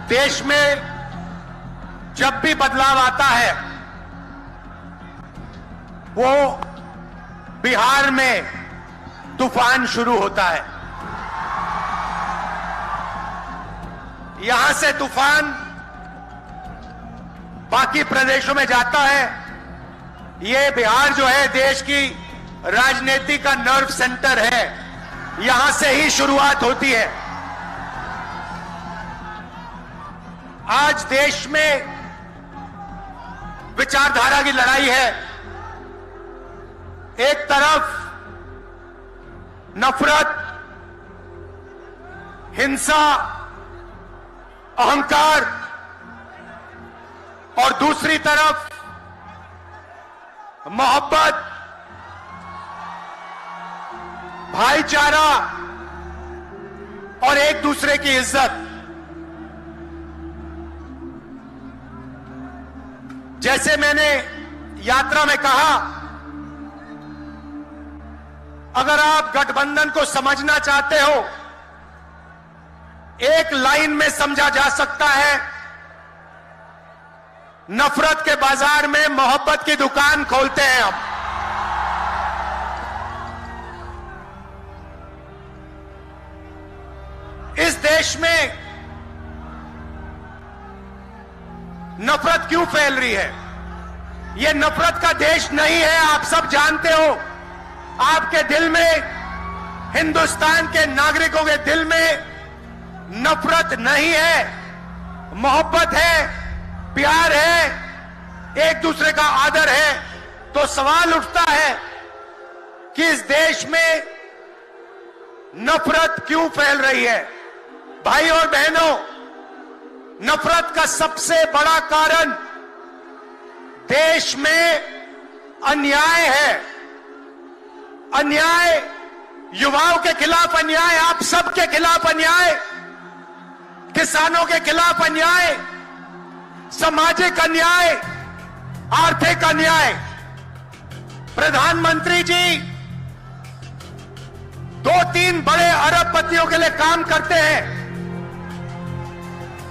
देश में जब भी बदलाव आता है वो बिहार में तूफान शुरू होता है। यहां से तूफान बाकी प्रदेशों में जाता है। ये बिहार जो है देश की राजनीति का नर्व सेंटर है, यहां से ही शुरुआत होती है। आज देश में विचारधारा की लड़ाई है। एक तरफ नफरत, हिंसा, अहंकार और दूसरी तरफ मोहब्बत, भाईचारा और एक दूसरे की इज्जत। जैसे मैंने यात्रा में कहा, अगर आप गठबंधन को समझना चाहते हो, एक लाइन में समझा जा सकता है, नफरत के बाजार में मोहब्बत की दुकान खोलते हैं हम। इस देश में नफरत क्यों फैल रही है? यह नफरत का देश नहीं है, आप सब जानते हो। आपके दिल में, हिंदुस्तान के नागरिकों के दिल में नफरत नहीं है, मोहब्बत है, प्यार है, एक दूसरे का आदर है। तो सवाल उठता है कि इस देश में नफरत क्यों फैल रही है? भाई और बहनों, नफरत का सबसे बड़ा कारण देश में अन्याय है। अन्याय, युवाओं के खिलाफ अन्याय, आप सबके खिलाफ अन्याय, किसानों के खिलाफ अन्याय, सामाजिक अन्याय, आर्थिक अन्याय। प्रधानमंत्री जी 2-3 बड़े अरबपतियों के लिए काम करते हैं,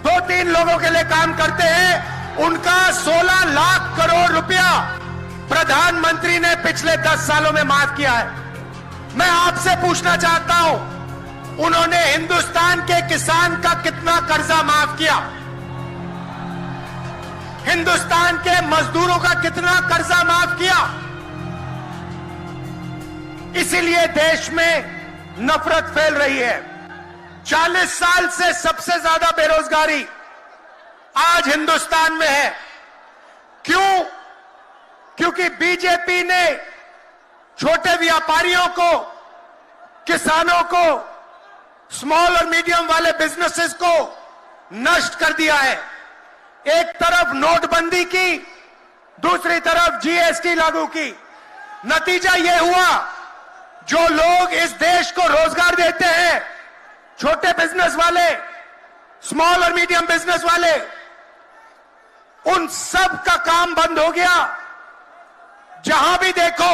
2-3 लोगों के लिए काम करते हैं। उनका 16 लाख करोड़ रुपया प्रधानमंत्री ने पिछले 10 सालों में माफ किया है। मैं आपसे पूछना चाहता हूं, उन्होंने हिंदुस्तान के किसान का कितना कर्जा माफ किया? हिंदुस्तान के मजदूरों का कितना कर्जा माफ किया? इसीलिए देश में नफरत फैल रही है। 40 साल से सबसे ज्यादा बेरोजगारी आज हिंदुस्तान में है। क्यों? क्योंकि बीजेपी ने छोटे व्यापारियों को, किसानों को, स्मॉल और मीडियम वाले बिजनेसेस को नष्ट कर दिया है। एक तरफ नोटबंदी की, दूसरी तरफ जीएसटी लागू की। नतीजा यह हुआ, जो लोग इस देश को रोजगार देते हैं, छोटे बिजनेस वाले, स्मॉल और मीडियम बिजनेस वाले, उन सब का काम बंद हो गया। जहां भी देखो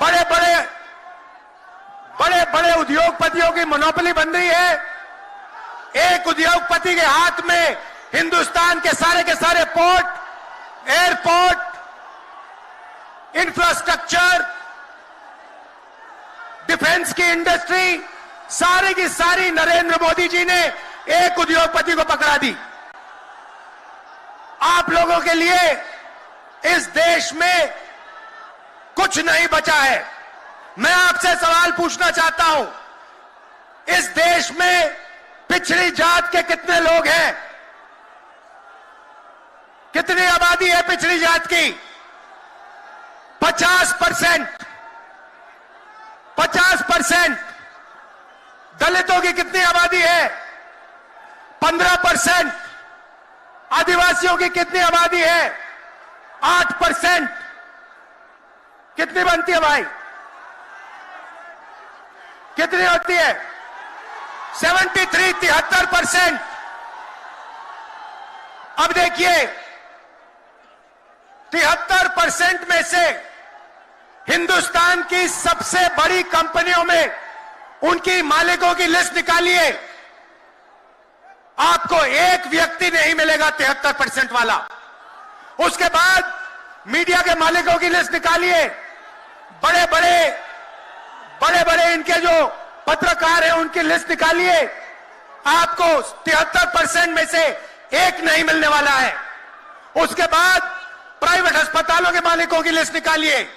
बड़े बड़े उद्योगपतियों की मोनोपोली बन रही है। एक उद्योगपति के हाथ में हिंदुस्तान के सारे पोर्ट, एयरपोर्ट, इंफ्रास्ट्रक्चर, डिफेंस की इंडस्ट्री, सारी की सारी नरेंद्र मोदी जी ने एक उद्योगपति को पकड़ा दी। आप लोगों के लिए इस देश में कुछ नहीं बचा है। मैं आपसे सवाल पूछना चाहता हूं, इस देश में पिछड़ी जात के कितने लोग हैं? कितनी आबादी है पिछड़ी जात की? 50%। 50%। दलितों की कितनी आबादी है? 15%। आदिवासियों की कितनी आबादी है? 8%। कितनी बनती है भाई? कितनी होती है? 73% अब देखिए 73% में से हिंदुस्तान की सबसे बड़ी कंपनियों में उनकी मालिकों की लिस्ट निकालिए। आपको एक व्यक्ति नहीं मिलेगा 73% वाला। उसके बाद मीडिया के मालिकों की लिस्ट निकालिए, बड़े बड़े इनके जो पत्रकार हैं उनकी लिस्ट निकालिए, आपको 73% में से एक नहीं मिलने वाला है। उसके बाद प्राइवेट अस्पतालों के मालिकों की लिस्ट निकालिए,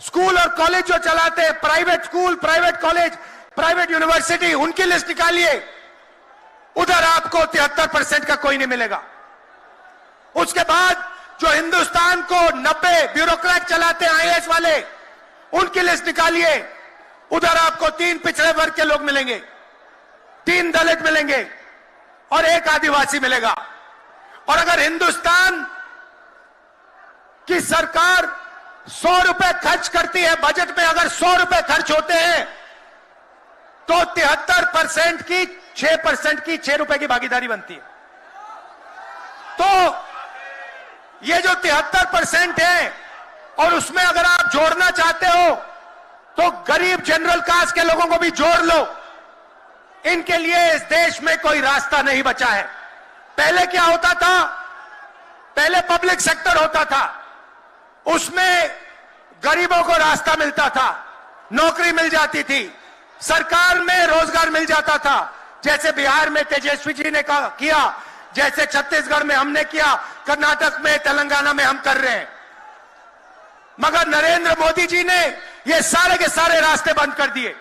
स्कूल और कॉलेज जो चलाते हैं, private school, private college, private university, उनकी लिस्ट निकालिए, उधर आपको 73% का कोई नहीं मिलेगा। उसके बाद जो हिंदुस्तान को 90 ब्यूरोक्रेट चलाते हैं आईएएस वाले, उनकी लिस्ट निकालिए, उधर आपको 3 पिछड़े वर्ग के लोग मिलेंगे, 3 दलित मिलेंगे और 1 आदिवासी मिलेगा। और अगर हिंदुस्तान की सरकार 100 रुपए खर्च करती है, बजट में अगर 100 रुपए खर्च होते हैं तो 73% की 6% की 6 रुपए की भागीदारी बनती है। तो ये जो 73% है और उसमें अगर आप जोड़ना चाहते हो तो गरीब जनरल कास्ट के लोगों को भी जोड़ लो। इनके लिए इस देश में कोई रास्ता नहीं बचा है। पहले क्या होता था? पहले पब्लिक सेक्टर होता था, उसमें गरीबों को रास्ता मिलता था, नौकरी मिल जाती थी, सरकार में रोजगार मिल जाता था, जैसे बिहार में तेजस्वी जी ने किया, जैसे छत्तीसगढ़ में हमने किया, कर्नाटक में, तेलंगाना में हम कर रहे हैं। मगर नरेंद्र मोदी जी ने ये सारे के सारे रास्ते बंद कर दिए।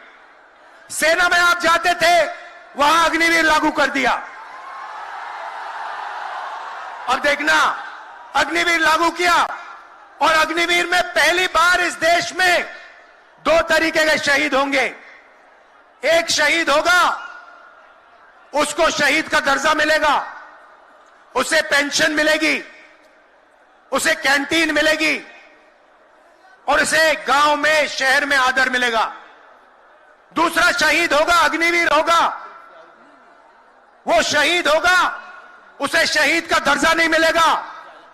सेना में आप जाते थे, वहां अग्निवीर लागू कर दिया। अब देखना, अग्निवीर लागू किया और अग्निवीर में पहली बार इस देश में 2 तरीके के शहीद होंगे। एक शहीद होगा, उसको शहीद का दर्जा मिलेगा, उसे पेंशन मिलेगी, उसे कैंटीन मिलेगी और उसे गांव में, शहर में आदर मिलेगा। दूसरा शहीद होगा, अग्निवीर होगा, वो शहीद होगा, उसे शहीद का दर्जा नहीं मिलेगा,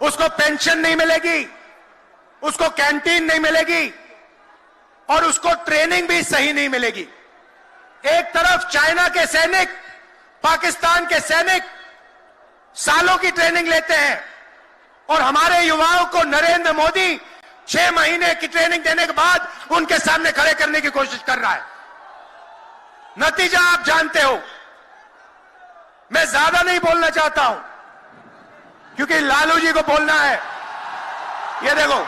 उसको पेंशन नहीं मिलेगी, उसको कैंटीन नहीं मिलेगी और उसको ट्रेनिंग भी सही नहीं मिलेगी। एक तरफ चाइना के सैनिक, पाकिस्तान के सैनिक सालों की ट्रेनिंग लेते हैं और हमारे युवाओं को नरेंद्र मोदी 6 महीने की ट्रेनिंग देने के बाद उनके सामने खड़े करने की कोशिश कर रहा है। नतीजा आप जानते हो। मैं ज्यादा नहीं बोलना चाहता हूं क्योंकि लालू जी को बोलना है। ये देखो,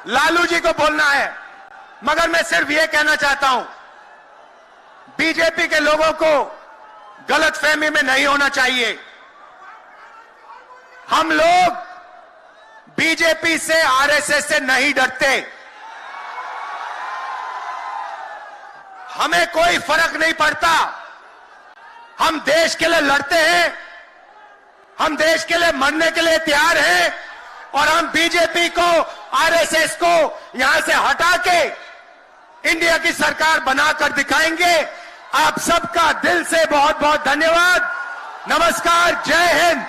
लालू जी को बोलना है, मगर मैं सिर्फ ये कहना चाहता हूं, बीजेपी के लोगों को गलतफहमी में नहीं होना चाहिए। हम लोग बीजेपी से, आरएसएस से नहीं डरते। हमें कोई फर्क नहीं पड़ता। हम देश के लिए लड़ते हैं, हम देश के लिए मरने के लिए तैयार हैं और हम बीजेपी को, आरएसएस को यहां से हटा के इंडिया की सरकार बनाकर दिखाएंगे। आप सबका दिल से बहुत बहुत धन्यवाद। नमस्कार, जय हिंद।